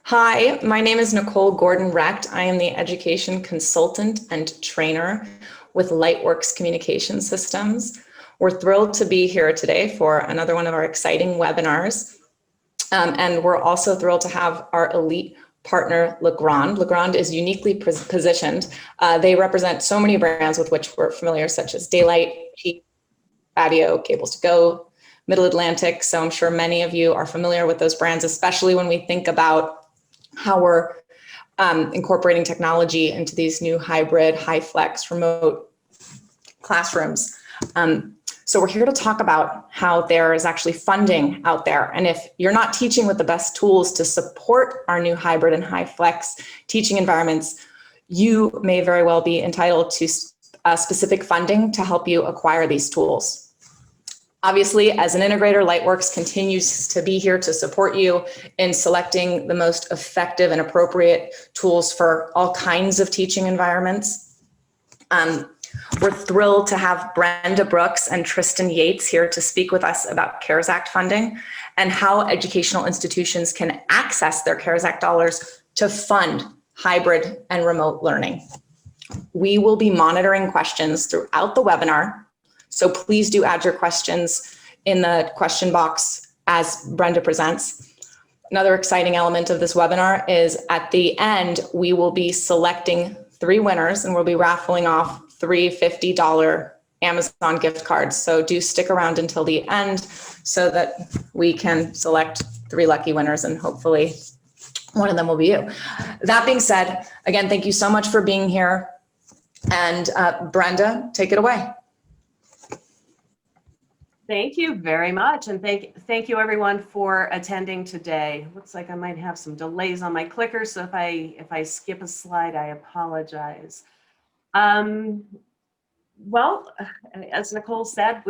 Hi, my name is Nicole Gordon-Recht. I am the education consultant and trainer with Lightworks Communication Systems. We're thrilled to be here today for another one of our exciting webinars. And we're also thrilled to have our elite partner, Legrand. Legrand is uniquely positioned. They represent so many brands with which we're familiar, such as Daylight, Peak, Patio, Cables to Go, Middle Atlantic. So I'm sure many of you are familiar with those brands, especially when we think about how we're incorporating technology into these new hybrid, high flex, remote classrooms. So we're here to talk about how there is actually funding out there. And if you're not teaching with the best tools to support our new hybrid and high flex teaching environments, you may very well be entitled to specific funding to help you acquire these tools. Obviously, as an integrator, Lightworks continues to be here to support you in selecting the most effective and appropriate tools for all kinds of teaching environments. We're thrilled to have Brenda Brooks and Tristan Yates here to speak with us about CARES Act funding and how educational institutions can access their CARES Act dollars to fund hybrid and remote learning. We will be monitoring questions throughout the webinar, so please do add your questions in the question box as Brenda presents. Another exciting element of this webinar is at the end, we will be selecting 3 winners and we'll be raffling off 3 $50 Amazon gift cards. So do stick around until the end so that we can select 3 lucky winners and hopefully one of them will be you. That being said, again, thank you so much for being here. And Brenda, take it away. Thank you very much, and thank you everyone for attending today. Looks like I might have some delays on my clicker, so if I skip a slide, I apologize. Well, as Nicole said,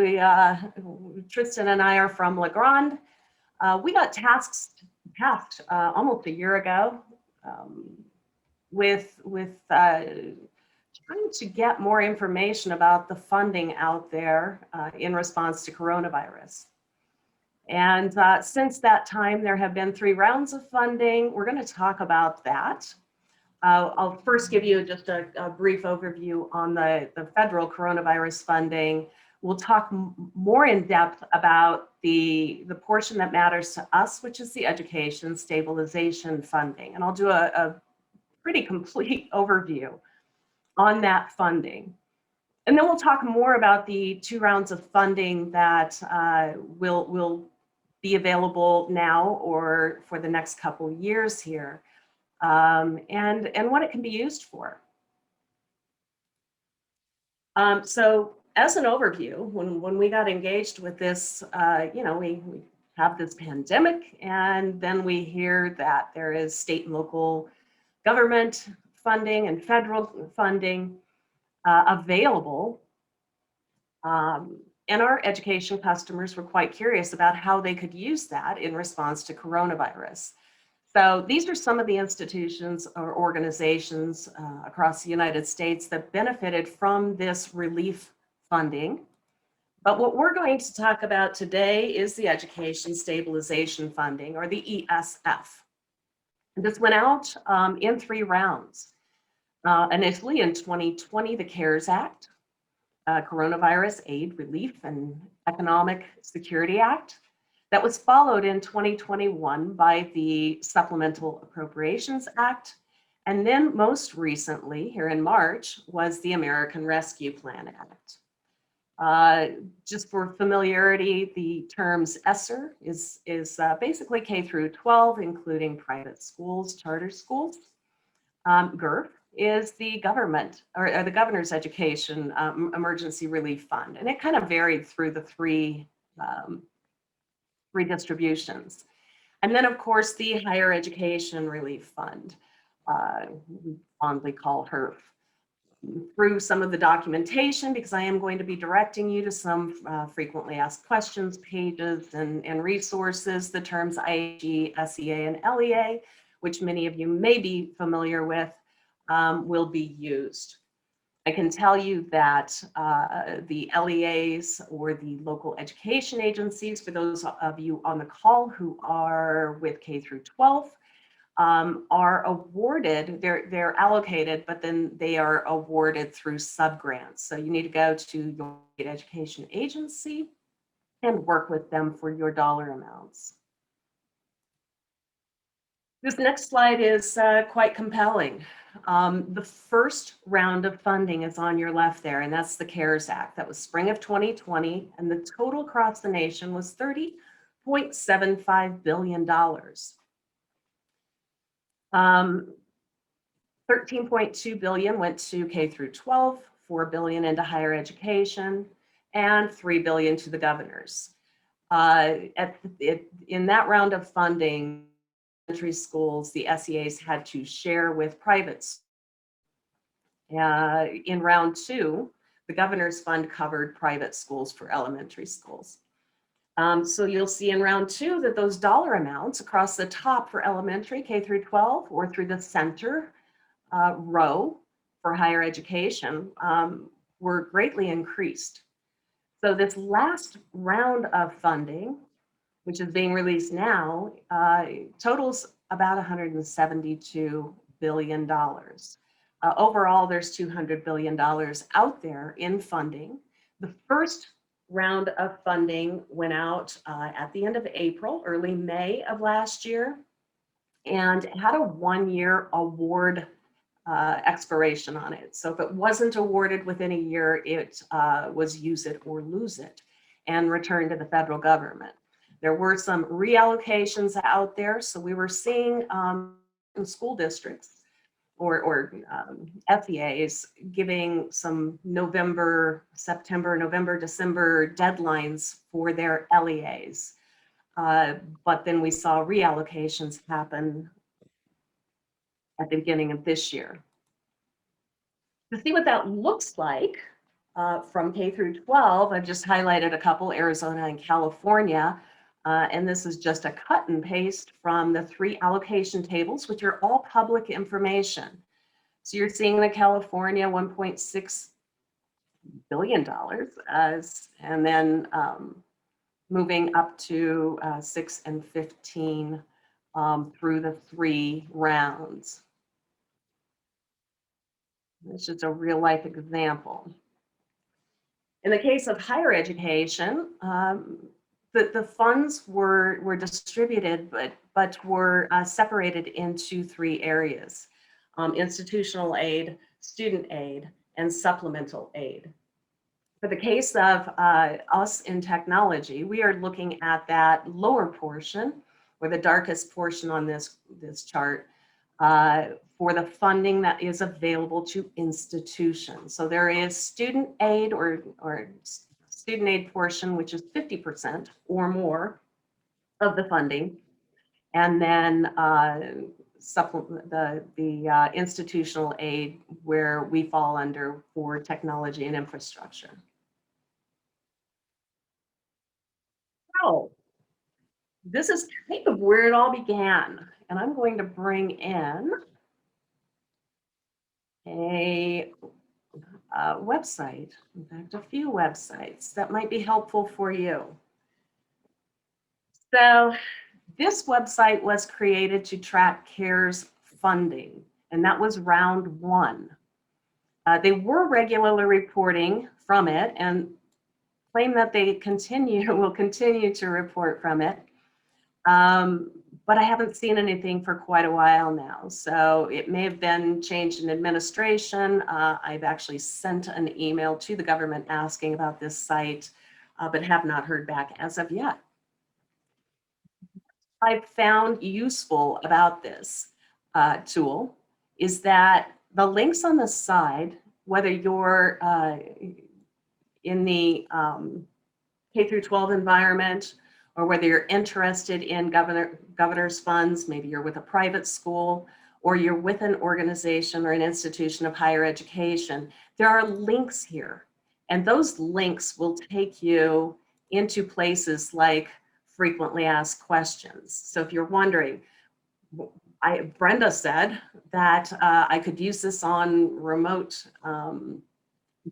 Tristan and I are from Legrand. We got tasked almost a year ago with trying to get more information about the funding out there in response to coronavirus. And since that time, there have been 3 rounds of funding. We're going to talk about that. I'll first give you just a brief overview on the federal coronavirus funding. We'll talk more in depth about the portion that matters to us, which is the education stabilization funding. And I'll do a pretty complete overview on that funding. And then we'll talk more about the 2 rounds of funding that will be available now or for the next couple of years here, and what it can be used for. So as an overview, when we got engaged with this, we have this pandemic, and then we hear that there is state and local government funding and federal funding available. And our education customers were quite curious about how they could use that in response to coronavirus. So these are some of the institutions or organizations across the United States that benefited from this relief funding. But what we're going to talk about today is the Education Stabilization Funding, or the ESF. And this went out in 3 rounds. Initially in 2020, the CARES Act, Coronavirus Aid, Relief, and Economic Security Act. That was followed in 2021 by the Supplemental Appropriations Act. And then most recently, here in March, was the American Rescue Plan Act. Just for familiarity, the terms ESSER is basically K through 12, including private schools, charter schools. GERF is the government or the governor's education emergency relief fund, and it kind of varied through the three distributions. And then, of course, the higher education relief fund, we fondly call HERF. Through some of the documentation, because I am going to be directing you to some frequently asked questions pages and resources, the terms IAG, SEA, and LEA, which many of you may be familiar with, will be used. I can tell you that the LEAs, or the local education agencies, for those of you on the call who are with K through 12, are awarded, they're allocated, but then they are awarded through subgrants. So you need to go to your education agency and work with them for your dollar amounts. This next slide is quite compelling. The first round of funding is on your left there, and that's the CARES Act. That was spring of 2020, and the total across the nation was $30.75 billion. 13.2 billion went to K through 12, 4 billion into higher education, and 3 billion to the governors. In that round of funding, elementary schools, the SEAs had to share with private schools. In round two, the governor's fund covered private schools for elementary schools. So you'll see in round two that those dollar amounts across the top for elementary, K through 12, or through the center row for higher education were greatly increased. So this last round of funding, which is being released now, totals about $172 billion. Overall, there's $200 billion out there in funding. The first round of funding went out at the end of April, early May of last year, and had a 1-year award expiration on it. So if it wasn't awarded within a year, it was use it or lose it and return to the federal government. There were some reallocations out there. So we were seeing in school districts or FEAs giving some September, November, December deadlines for their LEAs. But then we saw reallocations happen at the beginning of this year. To see what that looks like from K through 12, I've just highlighted a couple, Arizona and California. And this is just a cut and paste from the 3 allocation tables, which are all public information. So you're seeing the California $1.6 billion, and then moving up to 6 and 15 through the 3 rounds. It's just a real life example. In the case of higher education, the funds were distributed, but were separated into 3 areas: institutional aid, student aid, and supplemental aid. For the case of us in technology, we are looking at that lower portion, or the darkest portion on this chart, for the funding that is available to institutions. So there is student aid or student aid portion, which is 50% or more of the funding, and then the institutional aid, where we fall under for technology and infrastructure. So this is kind of where it all began, and I'm going to bring in a website, in fact, a few websites that might be helpful for you. So this website was created to track CARES funding, and that was round 1. They were regularly reporting from it and claim that they will continue to report from it. But I haven't seen anything for quite a while now. So it may have been changed in administration. I've actually sent an email to the government asking about this site, but have not heard back as of yet. I've found useful about this tool is that the links on the side, whether you're in the K through 12 environment, or whether you're interested in governor's funds, maybe you're with a private school, or you're with an organization or an institution of higher education, there are links here. And those links will take you into places like frequently asked questions. So if you're wondering, Brenda said that I could use this on remote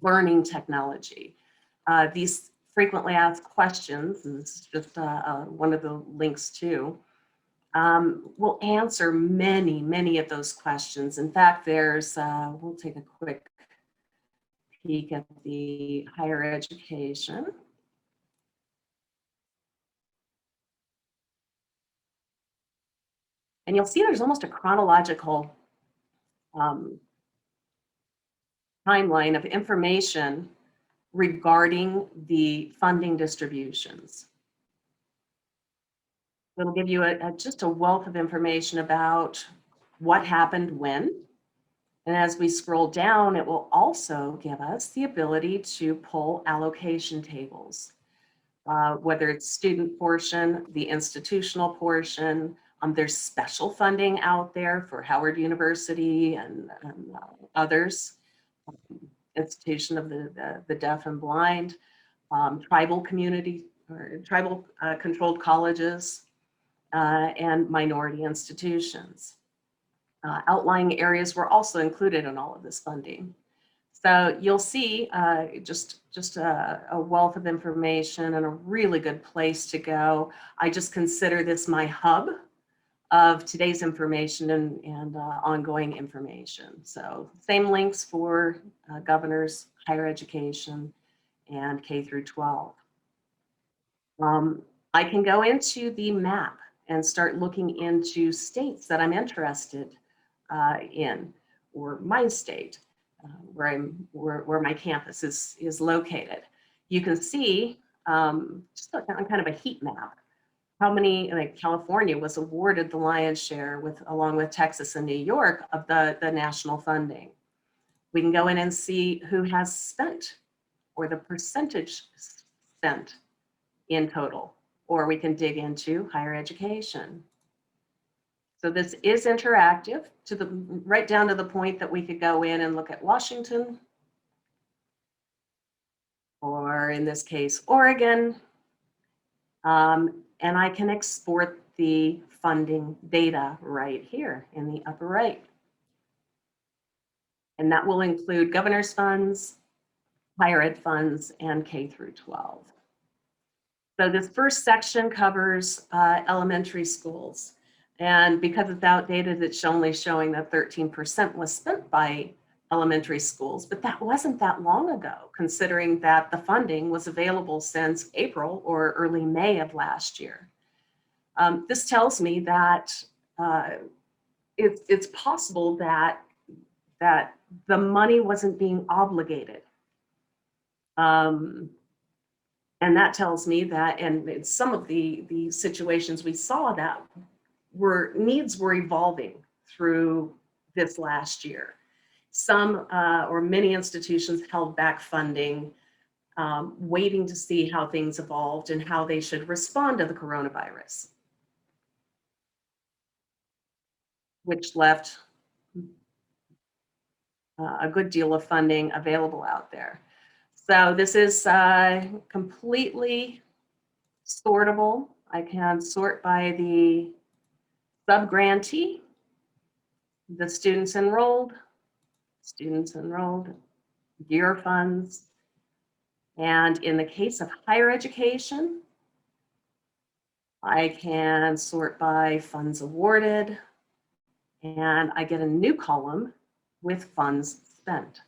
learning technology. These frequently asked questions, and this is just one of the links too, will answer many of those questions. In fact, we'll take a quick peek at the higher education. And you'll see there's almost a chronological timeline of information regarding the funding distributions. It'll give you just a wealth of information about what happened when. And as we scroll down, it will also give us the ability to pull allocation tables, whether it's student portion, the institutional portion. There's special funding out there for Howard University and others, institution of the deaf and blind, tribal community or tribal controlled colleges, and minority institutions. Outlying areas were also included in all of this funding. So you'll see just a wealth of information and a really good place to go. I just consider this my hub of today's information and ongoing information. So same links for governors, higher education, and K through 12. I can go into the map and start looking into states that I'm interested in, or my state, where my campus is located. You can see just on kind of a heat map how many, like California was awarded the lion's share along with Texas and New York of the national funding. We can go in and see who has spent or the percentage spent in total, or we can dig into higher education. So this is interactive right down to the point that we could go in and look at Washington, or in this case, Oregon, and I can export the funding data right here in the upper right. And that will include governor's funds, higher ed funds, and K through 12. So this first section covers elementary schools. And because it's outdated, it's only showing that 13% was spent by elementary schools, but that wasn't that long ago, considering that the funding was available since April or early May of last year. This tells me that it's possible that the money wasn't being obligated. And that tells me that, and in some of the situations we saw, that needs were evolving through this last year. Some or many institutions held back funding, waiting to see how things evolved and how they should respond to the coronavirus, which left a good deal of funding available out there. So this is completely sortable. I can sort by the sub-grantee, the students enrolled, year funds, and in the case of higher education, I can sort by funds awarded, and I get a new column with funds spent.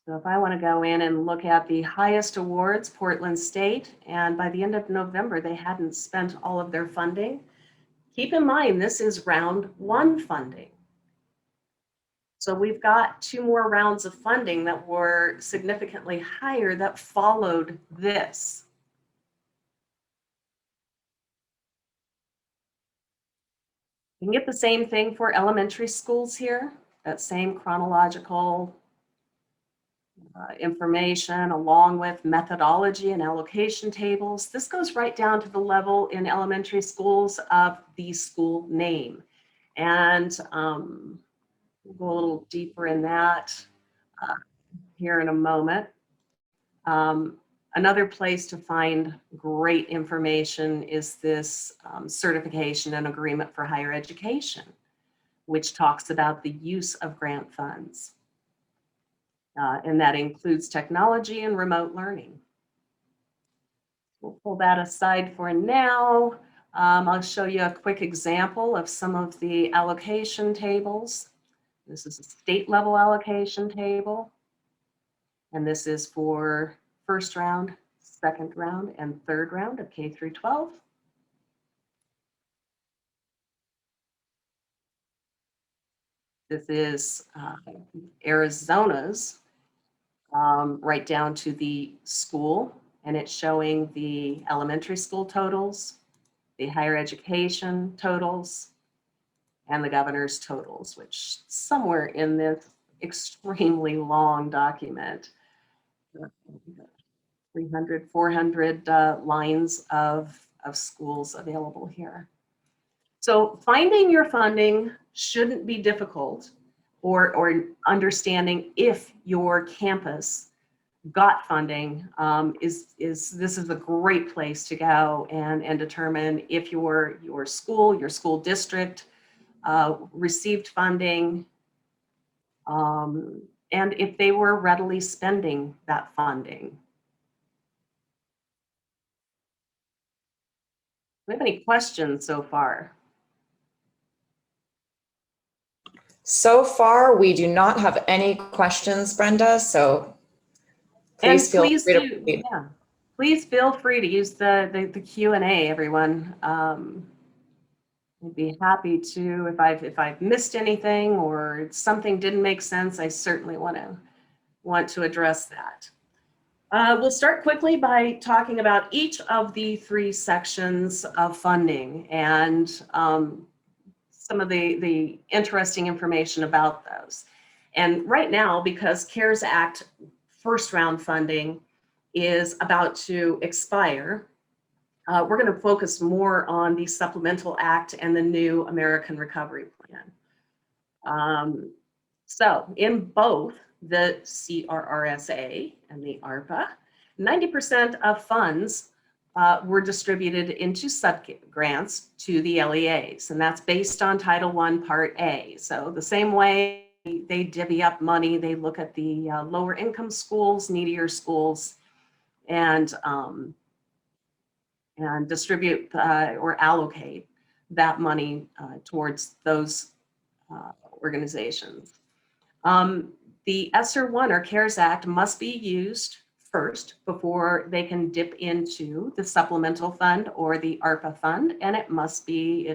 So if I want to go in and look at the highest awards, Portland State, and by the end of November, they hadn't spent all of their funding. Keep in mind, this is round one funding. So we've got 2 more rounds of funding that were significantly higher that followed this. You can get the same thing for elementary schools here, that same chronological information along with methodology and allocation tables. This goes right down to the level in elementary schools of the school name. And we'll go a little deeper in that here in a moment. Another place to find great information is this certification and agreement for higher education, which talks about the use of grant funds. and that includes technology and remote learning. We'll pull that aside for now. I'll show you a quick example of some of the allocation tables. This is a state level allocation table. And this is for first round, second round, and third round of K through 12. This is Arizona's, right down to the school, and it's showing the elementary school totals, the higher education totals, and the governor's totals, which somewhere in this extremely long document, 300, 400 lines of schools available here. So finding your funding shouldn't be difficult, or understanding if your campus got funding this is a great place to go and determine if your school district received funding, and if they were readily spending that funding. Do you have any questions so far? So far, we do not have any questions, Brenda, so please feel free to proceed. Yeah, please feel free to use the Q&A, everyone. I'd be happy to, if I've missed anything or something didn't make sense, I certainly want to address that. We'll start quickly by talking about each of the 3 sections of funding and some of the interesting information about those. And right now, because CARES Act first round funding is about to expire, we're going to focus more on the Supplemental Act and the new American Recovery Plan. So in both the CRRSA and the ARPA, 90% of funds were distributed into sub-grants to the LEAs, and that's based on Title I, Part A. So the same way they divvy up money, they look at the lower income schools, needier schools, and distribute or allocate that money towards those organizations. The ESSER 1 or CARES Act must be used first before they can dip into the supplemental fund or the ARPA fund, and it must be,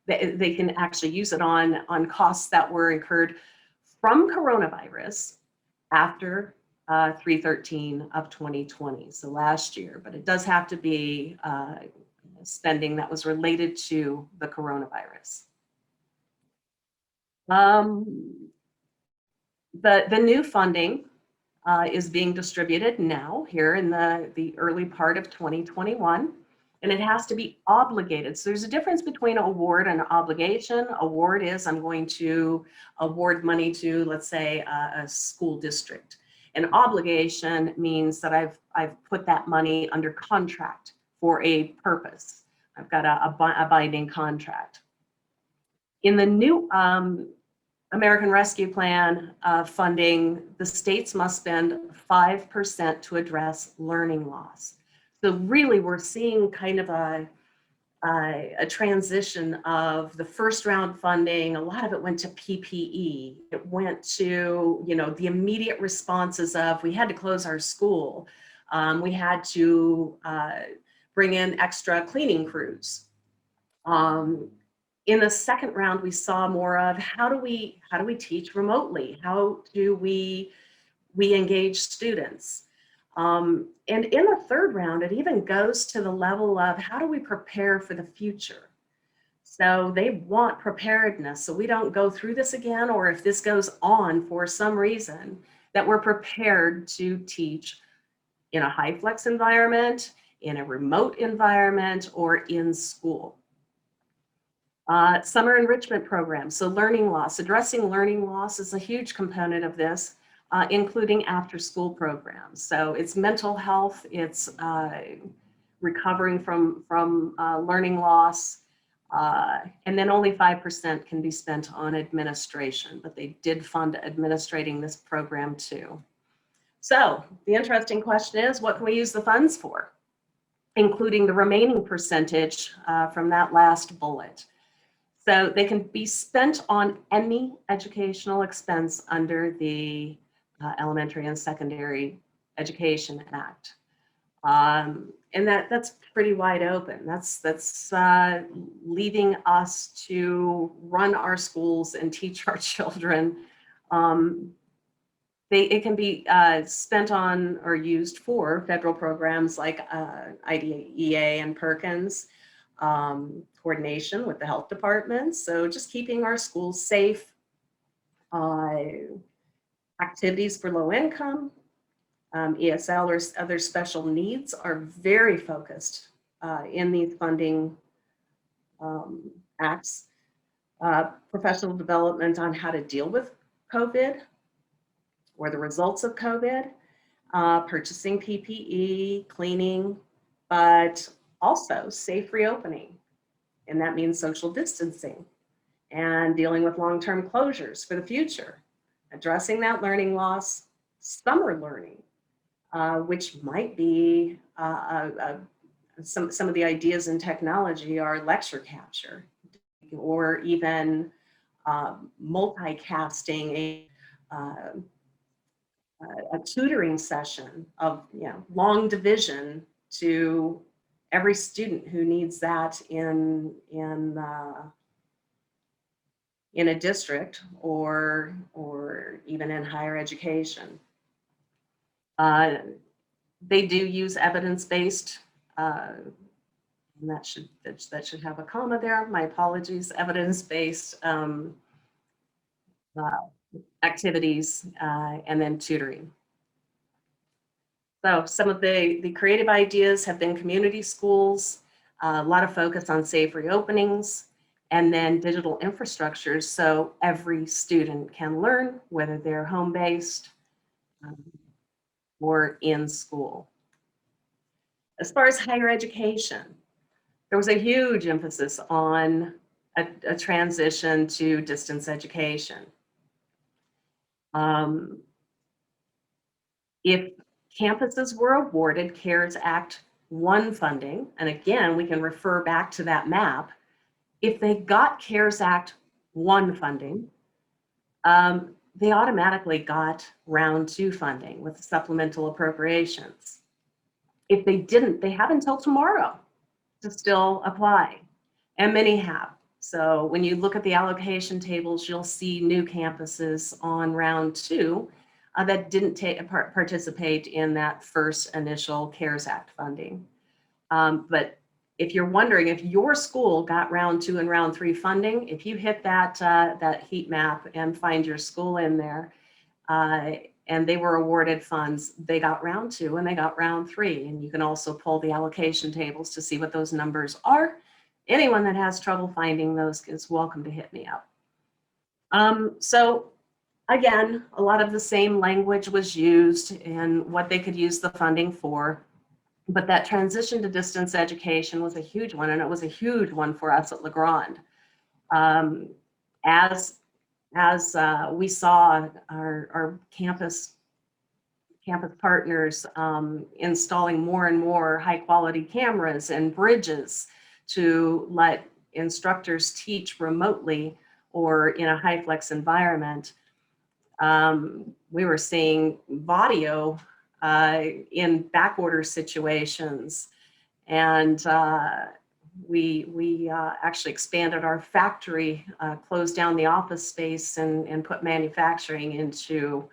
they can actually use it on costs that were incurred from coronavirus after 3/13 of 2020, so last year, but it does have to be spending that was related to the coronavirus. The new funding is being distributed now here in the early part of 2021, and it has to be obligated. So there's a difference between award and obligation. Award is I'm going to award money to, let's say, a school district. An obligation means that I've put that money under contract for a purpose. I've got a binding contract. In the new American Rescue Plan funding, the states must spend 5% to address learning loss. So really, we're seeing kind of a transition of the first round funding. A lot of it went to PPE. It went to, the immediate responses of, we had to close our school. We had to bring in extra cleaning crews. In the second round, we saw more of how do we teach remotely? How do we engage students? And in the third round, it even goes to the level of how do we prepare for the future? So they want preparedness, so we don't go through this again, or if this goes on for some reason, that we're prepared to teach in a high flex environment, in a remote environment, or in school. Summer enrichment programs, so learning loss. Addressing learning loss is a huge component of this, including after-school programs. So it's mental health, it's recovering from learning loss, And then only 5% can be spent on administration, but they did fund administrating this program too. So the interesting question is, what can we use the funds for, including the remaining percentage from that last bullet? So they can be spent on any educational expense under the Elementary and Secondary Education Act. And that's pretty wide open. That's leaving us to run our schools and teach our children. It can be spent on or used for federal programs like IDEA and Perkins, coordination with the health departments. So just keeping our schools safe, activities for low income, ESL or other special needs are very focused in these funding acts. Professional development on how to deal with COVID or the results of COVID, purchasing PPE, cleaning, but also safe reopening. And that means social distancing and dealing with long-term closures for the future, addressing that learning loss, summer learning, which might be some of the ideas in technology are lecture capture or even multicasting a tutoring session of long division to every student who needs that in a district or even in higher education. They do use evidence-based, and that should have a comma there. My apologies. Evidence-based activities and then tutoring. So some of the creative ideas have been community schools, a lot of focus on safe reopenings, and then digital infrastructures so every student can learn, whether they're home-based or in school. As far as higher education, there was a huge emphasis on a transition to distance education. If campuses were awarded CARES Act 1 funding, and again, we can refer back to that map, if they got CARES Act 1 funding, they automatically got round 2 funding with supplemental appropriations. If they didn't, they have until tomorrow to still apply, and many have. So when you look at the allocation tables, you'll see new campuses on round 2 that didn't participate in that first initial CARES Act funding. But if you're wondering if your school got round 2 and round 3 funding, if you hit that heat map and find your school in there, and they were awarded funds, they got round 2 and they got round 3. And you can also pull the allocation tables to see what those numbers are. Anyone that has trouble finding those is welcome to hit me up. So again, a lot of the same language was used in what they could use the funding for, but that transition to distance education was a huge one, and it was a huge one for us at Legrand. As we saw our campus partners installing more and more high quality cameras and bridges to let instructors teach remotely or in a high flex environment. We were seeing audio in backorder situations, and we actually expanded our factory, closed down the office space, and put manufacturing into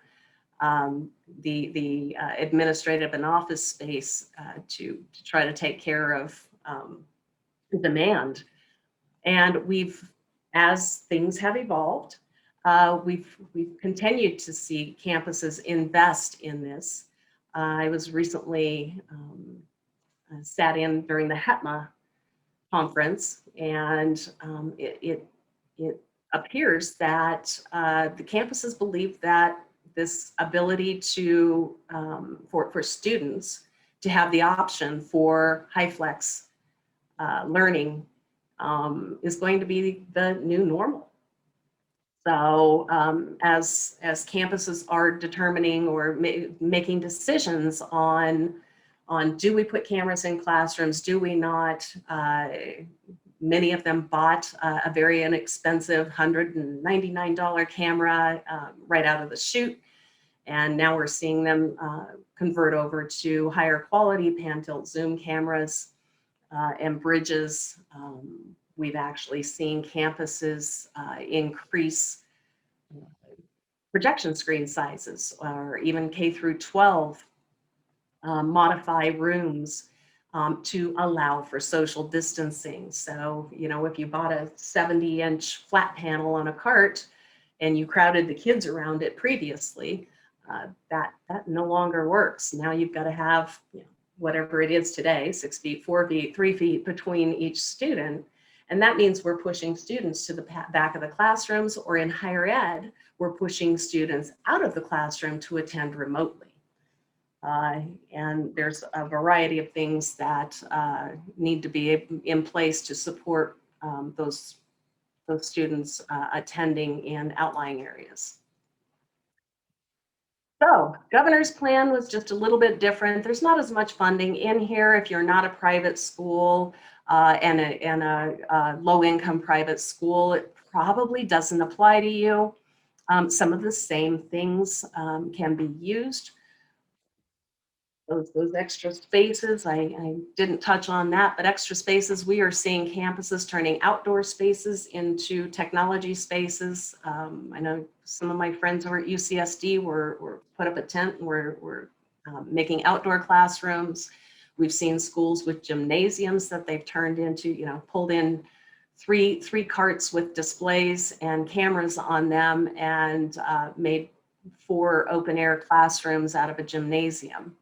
the administrative and office space to try to take care of the demand. And as things have evolved, we've continued to see campuses invest in this. I was recently sat in during the HETMA conference, and it appears that the campuses believe that this ability to for students to have the option for high flex learning is going to be the new normal. So as campuses are determining or making decisions on do we put cameras in classrooms, do we not, many of them bought a very inexpensive $199 camera right out of the chute. And now we're seeing them convert over to higher quality pan-tilt zoom cameras and bridges. We've actually seen campuses increase projection screen sizes, or even K through 12 modify rooms to allow for social distancing. So, you know, if you bought a 70-inch flat panel on a cart and you crowded the kids around it previously, that no longer works. Now you've got to have, you know, whatever it is today, 6 feet, 4 feet, 3 feet between each student. And that means we're pushing students to the back of the classrooms, or in higher ed, we're pushing students out of the classroom to attend remotely. And there's a variety of things that need to be in place to support those students attending in outlying areas. So governor's plan was just a little bit different. There's not as much funding in here if you're not a private school and a low-income private school. It probably doesn't apply to you. Some of the same things can be used. Those extra spaces, I didn't touch on that, but extra spaces, we are seeing campuses turning outdoor spaces into technology spaces. I know some of my friends over at UCSD were put up a tent and were making outdoor classrooms. We've seen schools with gymnasiums that they've turned into, you know, pulled in three carts with displays and cameras on them and made 4 open air classrooms out of a gymnasium.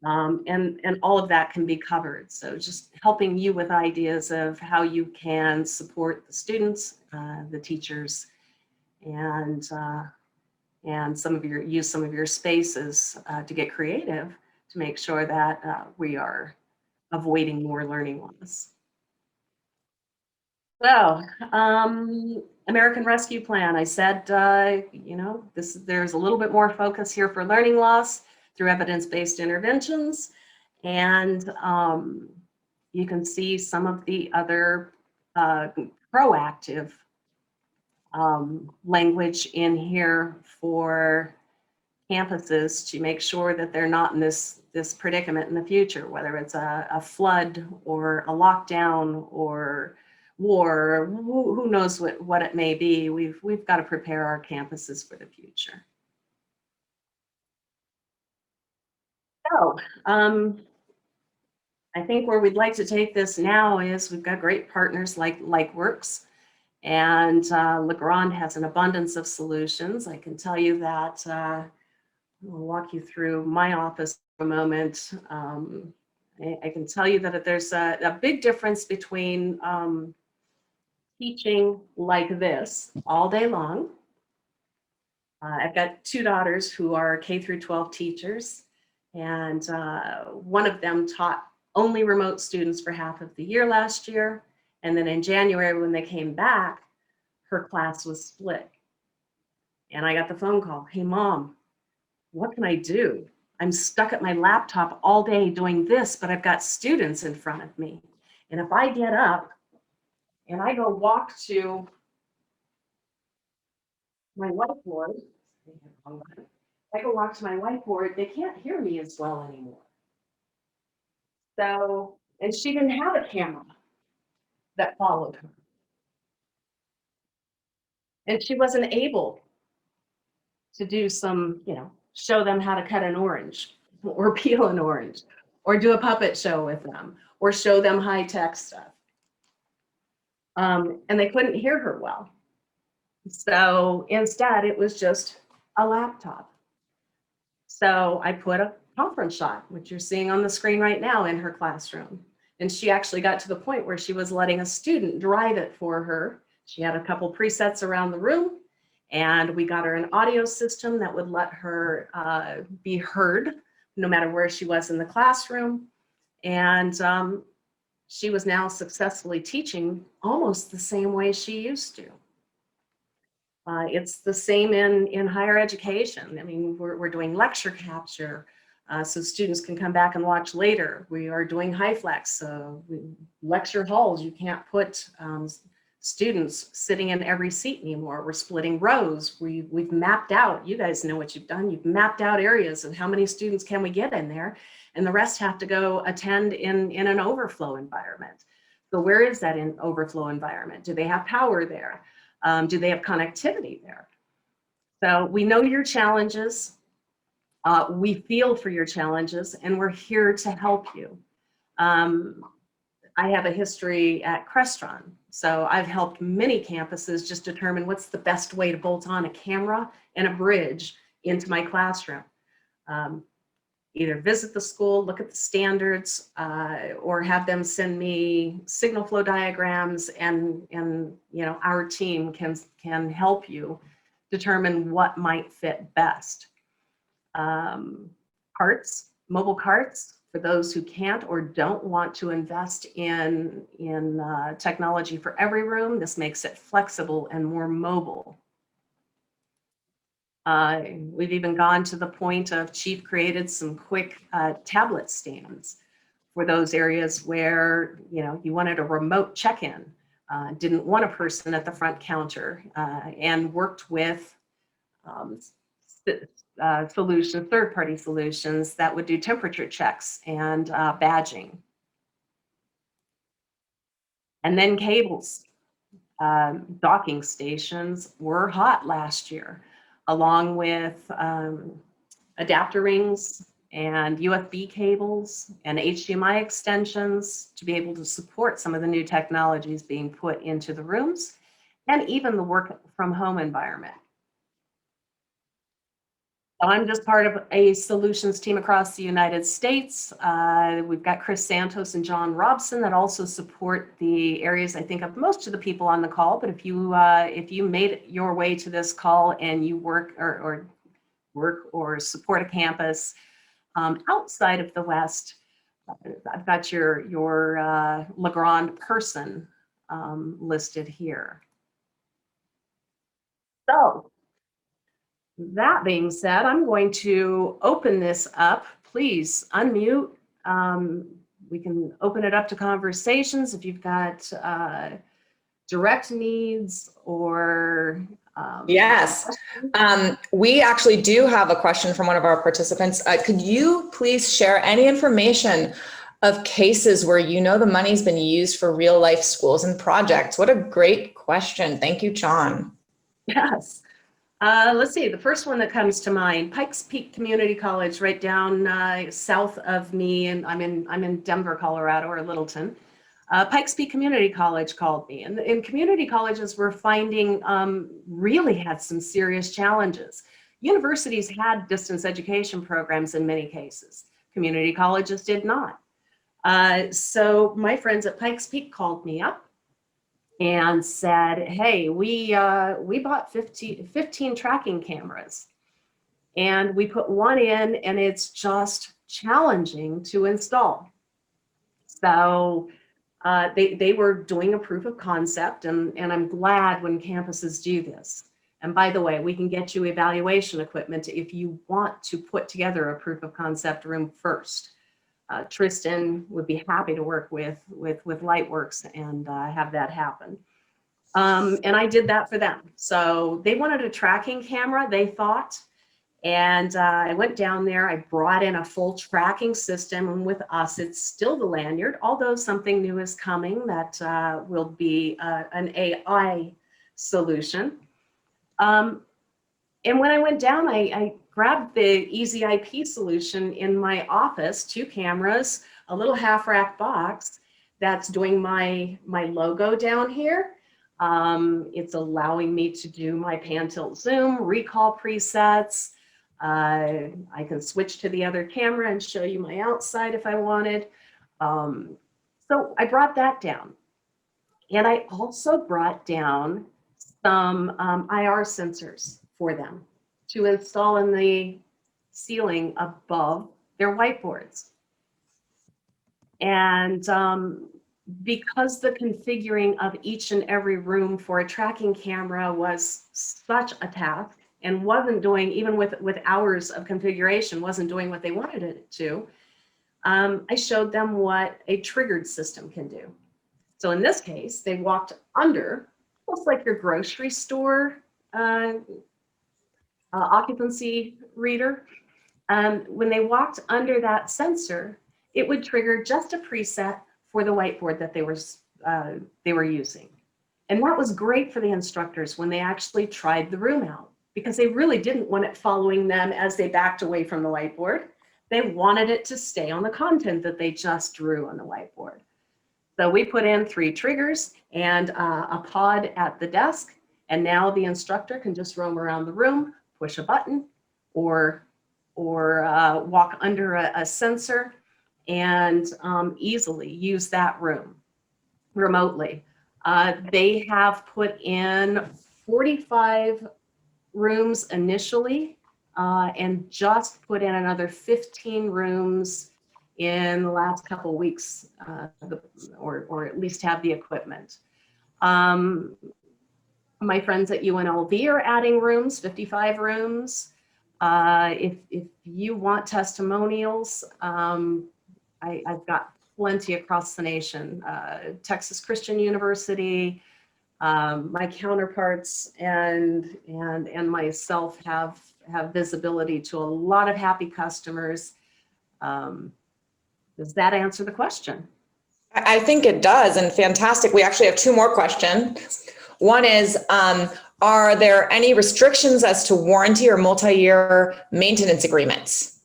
And all of that can be covered. So just helping you with ideas of how you can support the students, the teachers, and use some of your spaces to get creative to make sure that we are avoiding more learning loss. So, American Rescue Plan, I said, you know, there's a little bit more focus here for learning loss through evidence-based interventions. And you can see some of the other proactive language in here for campuses to make sure that they're not in this predicament in the future, whether it's a flood or a lockdown or war, who knows what it may be. We've got to prepare our campuses for the future. So I think where we'd like to take this now is we've got great partners like LikeWorks, and Legrand has an abundance of solutions. I can tell you that, I'll walk you through my office for a moment. I can tell you that there's a big difference between teaching like this all day long. I've got 2 daughters who are K through 12 teachers, and one of them taught only remote students for half of the year last year. And then in January, when they came back, her class was split. And I got the phone call, "Hey, Mom, what can I do? I'm stuck at my laptop all day doing this, but I've got students in front of me. And if I get up and I go walk to my whiteboard, I go walk to my whiteboard, they can't hear me as well anymore." So, and she didn't have a camera that followed her. And she wasn't able to do some, you know, show them how to cut an orange or peel an orange or do a puppet show with them or show them high-tech stuff. And they couldn't hear her well. So instead, it was just a laptop. So I put a conference shot, which you're seeing on the screen right now, in her classroom. And she actually got to the point where she was letting a student drive it for her. She had a couple presets around the room, and we got her an audio system that would let her be heard no matter where she was in the classroom. And she was now successfully teaching almost the same way she used to. It's the same in higher education. I mean, we're doing lecture capture, so students can come back and watch later. We are doing HiFlex, lecture halls. You can't put students sitting in every seat anymore. We're splitting rows. We've mapped out, you guys know what you've done. You've mapped out areas of how many students can we get in there, and the rest have to go attend in an overflow environment. So where is that in overflow environment? Do they have power there? Do they have connectivity there? So we know your challenges. We feel for your challenges, and we're here to help you. I have a history at Crestron, so I've helped many campuses just determine what's the best way to bolt on a camera and a bridge into my classroom. Either visit the school, look at the standards, or have them send me signal flow diagrams, and our team can help you determine what might fit best. Carts, mobile carts, for those who can't or don't want to invest in technology for every room, this makes it flexible and more mobile. We've even gone to the point of Chief created some quick tablet stands for those areas where you wanted a remote check-in, didn't want a person at the front counter, and worked with third-party solutions that would do temperature checks and badging. And then cables. Docking stations were hot last year, along with adapter rings and USB cables and HDMI extensions to be able to support some of the new technologies being put into the rooms, and even the work from home environment. I'm just part of a solutions team across the United States. We've got Chris Santos and John Robson that also support the areas, I think, of most of the people on the call. But if you made your way to this call and you work or support a campus outside of the West, I've got your Legrand person listed here. So, that being said, I'm going to open this up. Please unmute. We can open it up to conversations if you've got direct needs or yes. We actually do have a question from one of our participants. Could you please share any information of cases where the money's been used for real life schools and projects? What a great question. Thank you, John. Yes. Let's see, the first one that comes to mind, Pikes Peak Community College, right down south of me, and I'm in Denver, Colorado, or Littleton. Pikes Peak Community College called me, and community colleges were finding really had some serious challenges. Universities had distance education programs in many cases. Community colleges did not. So my friends at Pikes Peak called me up and said, hey, we bought 15 tracking cameras, and we put one in, and it's just challenging to install. So they were doing a proof of concept, and I'm glad when campuses do this. And by the way, we can get you evaluation equipment if you want to put together a proof of concept room first. Tristan would be happy to work with Lightworks and have that happen. And I did that for them. So they wanted a tracking camera, they thought, and I went down there, I brought in a full tracking system, and with us, it's still the lanyard, although something new is coming that will be an AI solution. And when I went down, I grabbed the Easy IP solution in my office, 2 cameras, a little half rack box that's doing my logo down here. It's allowing me to do my pan, tilt, zoom, recall presets. I can switch to the other camera and show you my outside if I wanted. So I brought that down. And I also brought down some IR sensors for them to install in the ceiling above their whiteboards. And because the configuring of each and every room for a tracking camera was such a task and wasn't doing, even with hours of configuration, wasn't doing what they wanted it to, I showed them what a triggered system can do. So in this case, they walked under, almost like your grocery store occupancy reader. When they walked under that sensor, it would trigger just a preset for the whiteboard that they were using. And that was great for the instructors when they actually tried the room out, because they really didn't want it following them as they backed away from the whiteboard. They wanted it to stay on the content that they just drew on the whiteboard. So we put in 3 triggers and a pod at the desk, and now the instructor can just roam around the room, push a button, or walk under a sensor and easily use that room remotely. They have put in 45 rooms initially and just put in another 15 rooms in the last couple of weeks, or at least have the equipment. My friends at UNLV are adding rooms, 55 rooms. If you want testimonials, I've got plenty across the nation. Texas Christian University, my counterparts and myself have visibility to a lot of happy customers. Does that answer the question? I think it does, and fantastic. We actually have 2 more questions. One is, are there any restrictions as to warranty or multi-year maintenance agreements?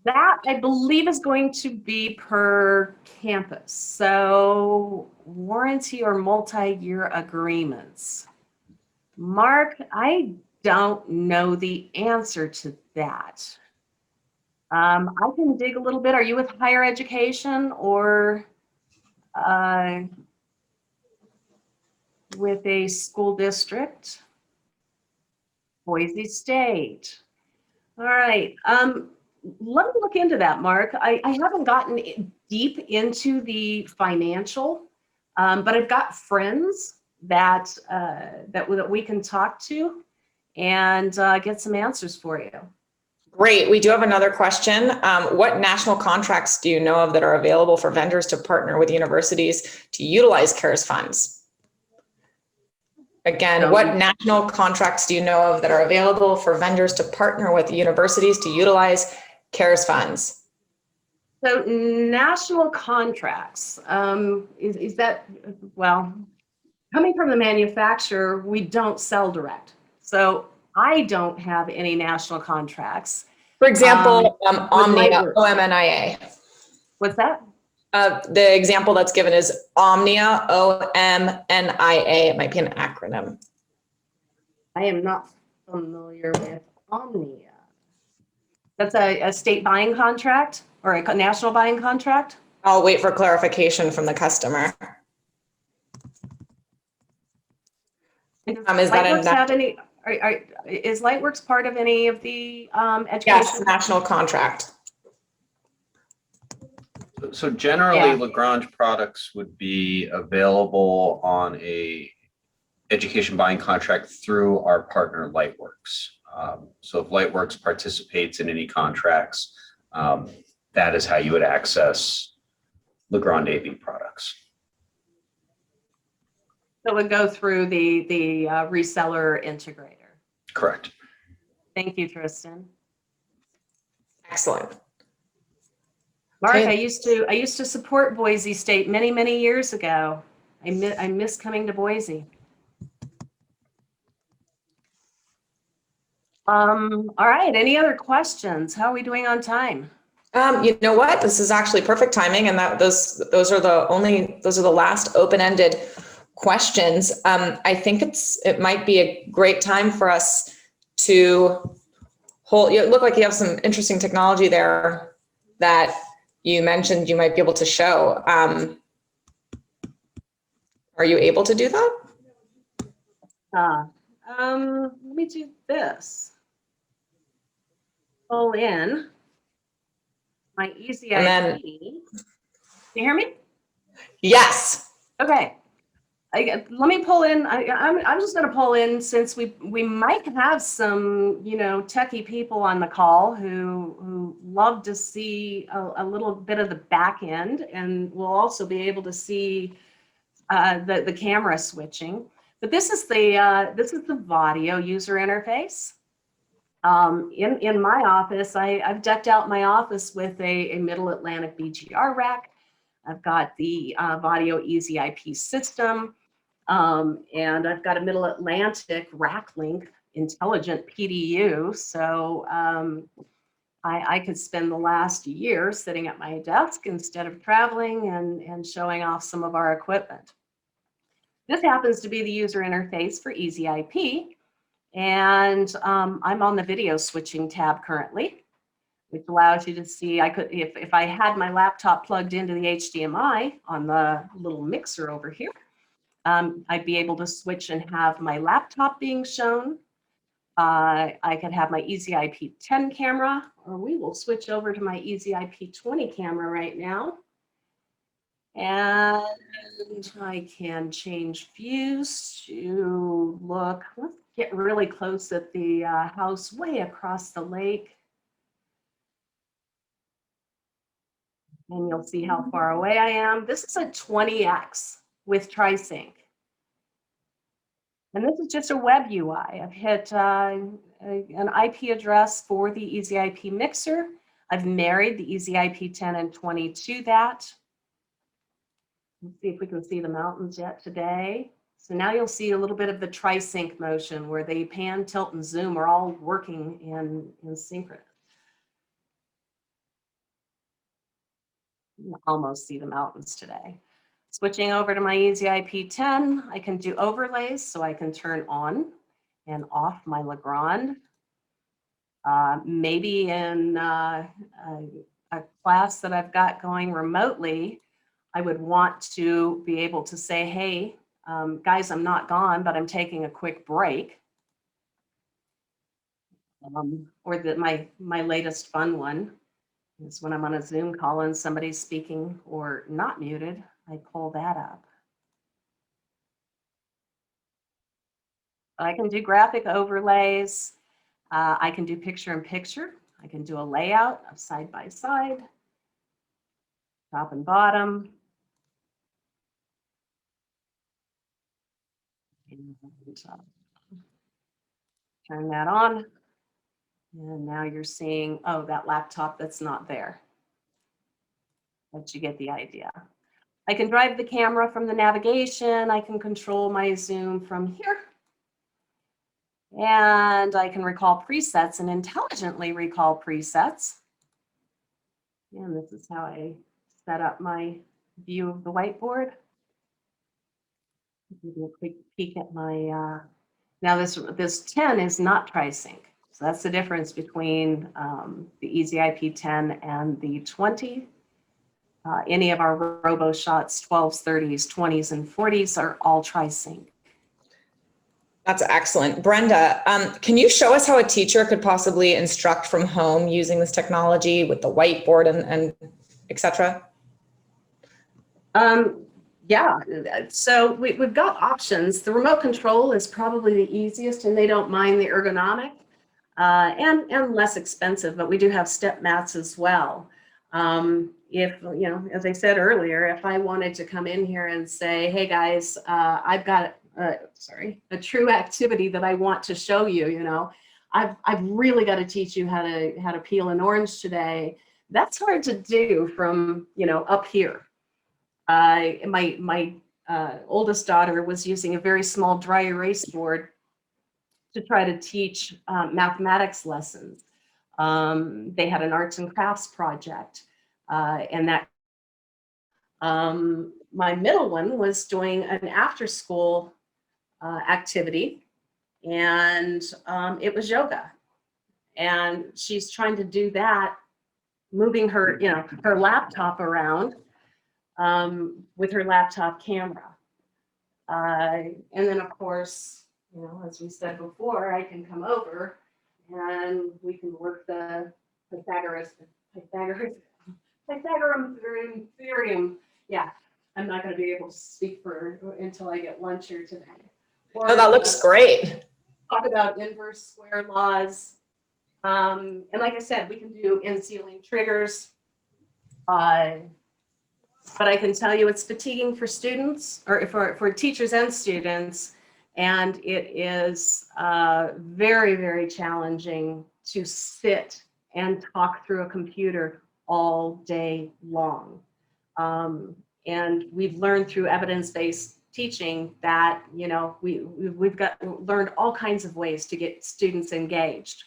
That, I believe, is going to be per campus. So warranty or multi-year agreements. Mark, I don't know the answer to that. I can dig a little bit. Are you with higher education or with a school district? Boise State. All right. Let me look into that, Mark. I haven't gotten deep into the financial, but I've got friends that we can talk to and get some answers for you. Great. We do have another question. What national contracts do you know of that are available for vendors to partner with universities to utilize CARES funds? Again, what national contracts do you know of that are available for vendors to partner with universities to utilize CARES funds? So national contracts, is that, well, coming from the manufacturer, we don't sell direct. So I don't have any national contracts. For example, Omnia, OMNIA. What's that? The example that's given is Omnia, OMNIA. It might be an acronym. I am not familiar with Omnia. That's a state buying contract or a national buying contract? I'll wait for clarification from the customer. Is Lightworks have any? Is Lightworks part of any of the education? Yes, national contract. So generally, Legrand products would be available on a education buying contract through our partner Lightworks. So if Lightworks participates in any contracts, that is how you would access Legrand AV products. So it would go through the reseller integrator. Correct. Thank you, Tristan. Excellent. Mark, I used to support Boise State many years ago. I miss coming to Boise. All right. Any other questions? How are we doing on time? You know what? This is actually perfect timing, and those are the last open-ended questions. I think it might be a great time for us to hold. You look like you have some interesting technology there that you mentioned you might be able to show. Are you able to do that? Let me do this. Pull in my easy ID. Can you hear me? Yes. Okay. Let me pull in. I'm just going to pull in, since we might have some, techie people on the call who love to see a little bit of the back end, and we'll also be able to see the camera switching. But this is the Vadio user interface. In my office, I've decked out my office with a Middle Atlantic BGR rack. I've got the Vadio Easy IP system. And I've got a Middle Atlantic RackLink intelligent PDU. So I could spend the last year sitting at my desk instead of traveling and showing off some of our equipment. This happens to be the user interface for Easy IP. And I'm on the video switching tab currently, which allows you to see, if I had my laptop plugged into the HDMI on the little mixer over here, I'd be able to switch and have my laptop being shown. I could have my Easy IP 10 camera, or we will switch over to my Easy IP 20 camera right now. And I can change views to look, let's get really close at the house way across the lake. And you'll see how far away I am. This is a 20x with TriSync. And this is just a web UI. I've hit an IP address for the Easy IP mixer. I've married the Easy IP 10 and 20 to that. Let's see if we can see the mountains yet today. So now you'll see a little bit of the TriSync motion where the pan, tilt, and zoom are all working in synchronous. You can almost see the mountains today. Switching over to my Easy IP 10, I can do overlays, so I can turn on and off my Legrand. Maybe in a class that I've got going remotely, I would want to be able to say, hey, guys, I'm not gone, but I'm taking a quick break. Or my latest fun one is when I'm on a Zoom call and somebody's speaking or not muted, I pull that up. I can do graphic overlays. I can do picture in picture. I can do a layout of side by side, top and bottom. And turn that on. And now you're seeing, oh, that laptop that's not there. But you get the idea. I can drive the camera from the navigation. I can control my zoom from here. And I can recall presets and intelligently recall presets. And this is how I set up my view of the whiteboard. Give you a quick peek at my, now this 10 is not TriSync. So that's the difference between the Easy IP 10 and the 20. Any of our RoboShots, 12s, 30s, 20s, and 40s are all TriSync. That's excellent. Brenda, can you show us how a teacher could possibly instruct from home using this technology with the whiteboard and et cetera? Yeah, so we've got options. The remote control is probably the easiest, and they don't mind the ergonomic and less expensive, but we do have step mats as well. If, as I said earlier, if I wanted to come in here and say, hey guys, I've got a true activity that I want to show you, I've really got to teach you how to peel an orange today. That's hard to do from, up here. My oldest daughter was using a very small dry erase board to try to teach mathematics lessons. They had an arts and crafts project, and that my middle one was doing an after-school activity, and it was yoga. And she's trying to do that, moving her, her laptop around with her laptop camera. And then, of course, as we said before, I can come over and we can work the Pythagorean theorem. Yeah, I'm not going to be able to speak for until I get lunch here today. Or, Oh, that looks great. talk about inverse square laws. And like I said, we can do in-ceiling triggers. But I can tell you it's fatiguing for students, or for teachers and students. And it is very, very challenging to sit and talk through a computer all day long. And we've learned through evidence-based teaching that, you know, we've learned all kinds of ways to get students engaged.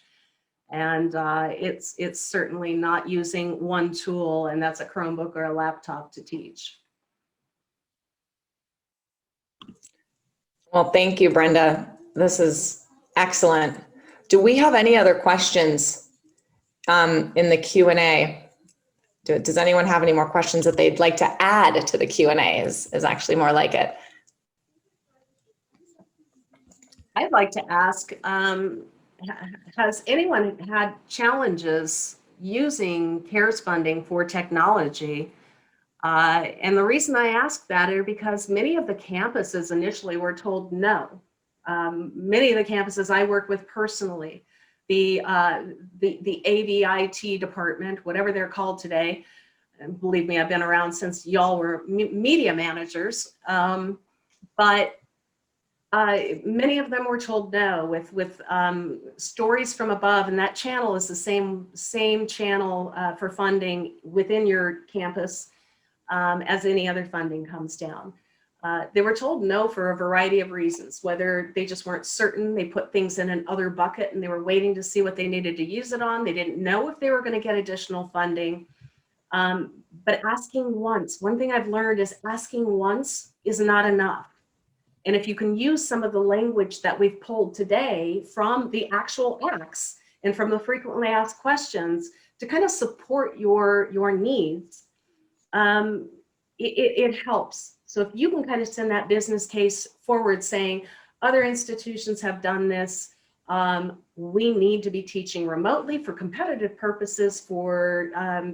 And it's certainly not using one tool, and that's a Chromebook or a laptop, to teach. Well, thank you, Brenda. This is excellent. Do we have any other questions in the Q&A? Does anyone have any more questions that they'd like to add to the Q&A is actually more like it. I'd like to ask, has anyone had challenges using CARES funding for technology? And the reason I ask that is because many of the campuses initially were told no. Many of the campuses I work with personally, the AVIT department, whatever they're called today, and believe me, I've been around since y'all were media managers, but many of them were told no with stories from above, and that channel is the same channel for funding within your campus as any other funding comes down. They were told no for a variety of reasons, whether they just weren't certain, they put things in another bucket and they were waiting to see what they needed to use it on. They didn't know if they were going to get additional funding. But asking once, one thing I've learned is asking once is not enough. And if you can use some of the language that we've pulled today from the actual acts and from the frequently asked questions to kind of support your needs, it helps. So if you can kind of send that business case forward saying, other institutions have done this, we need to be teaching remotely for competitive purposes, for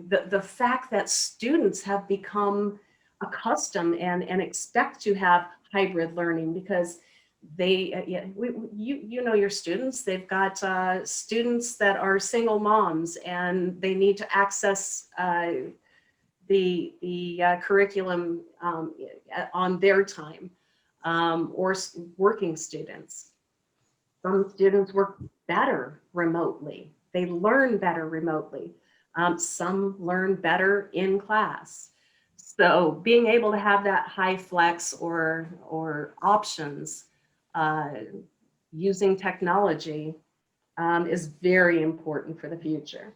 the fact that students have become accustomed and expect to have hybrid learning, because they, you know your students, they've got students that are single moms and they need to access the curriculum on their time, or working students. Some students work better remotely. They learn better remotely. Some learn better in class. So being able to have that high flex or options using technology is very important for the future.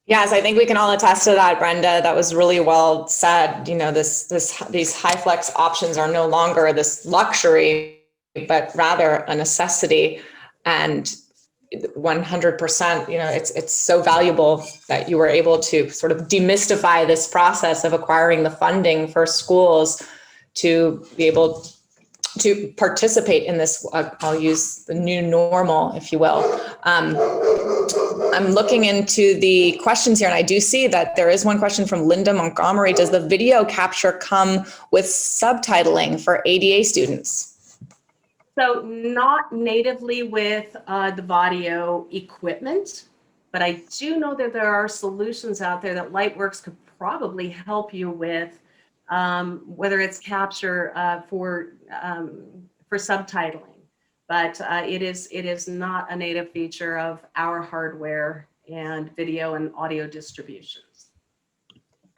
Yes, I think we can all attest to that, Brenda. That was really well said. You know, these high flex options are no longer this luxury, but rather a necessity. And 100%, you know, it's so valuable that you were able to sort of demystify this process of acquiring the funding for schools to be able to participate in this, I'll use the new normal, if you will. I'm looking into the questions here, and I do see that there is one question from Linda Montgomery. Does the video capture come with subtitling for ADA students? So not natively with the Vadio equipment, but I do know that there are solutions out there that Lightworks could probably help you with, whether it's capture for subtitling. But it is not a native feature of our hardware and video and audio distributions.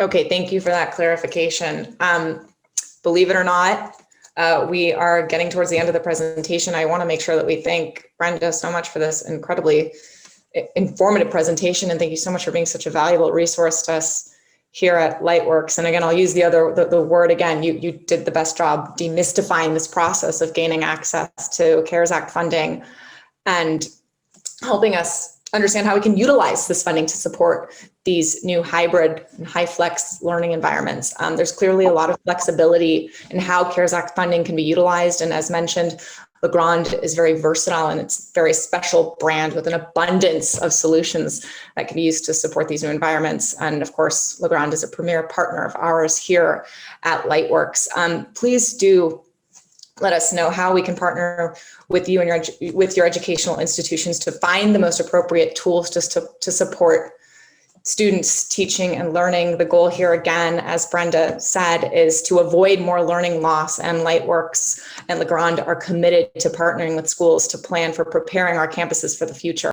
Okay, thank you for that clarification. Believe it or not, we are getting towards the end of the presentation. I want to make sure that we thank Brenda so much for this incredibly informative presentation, and thank you so much for being such a valuable resource to us here at Lightworks. And again, I'll use the word again. You did the best job demystifying this process of gaining access to CARES Act funding and helping us understand how we can utilize this funding to support these new hybrid and high flex learning environments. There's clearly a lot of flexibility in how CARES Act funding can be utilized. And as mentioned, Legrand is very versatile and it's a very special brand with an abundance of solutions that can be used to support these new environments. And of course, Legrand is a premier partner of ours here at Lightworks. Please do let us know how we can partner with you and with your educational institutions to find the most appropriate tools just to support students teaching and learning. The goal here, again, as Brenda said, is to avoid more learning loss, and Lightworks and Legrand are committed to partnering with schools to plan for preparing our campuses for the future.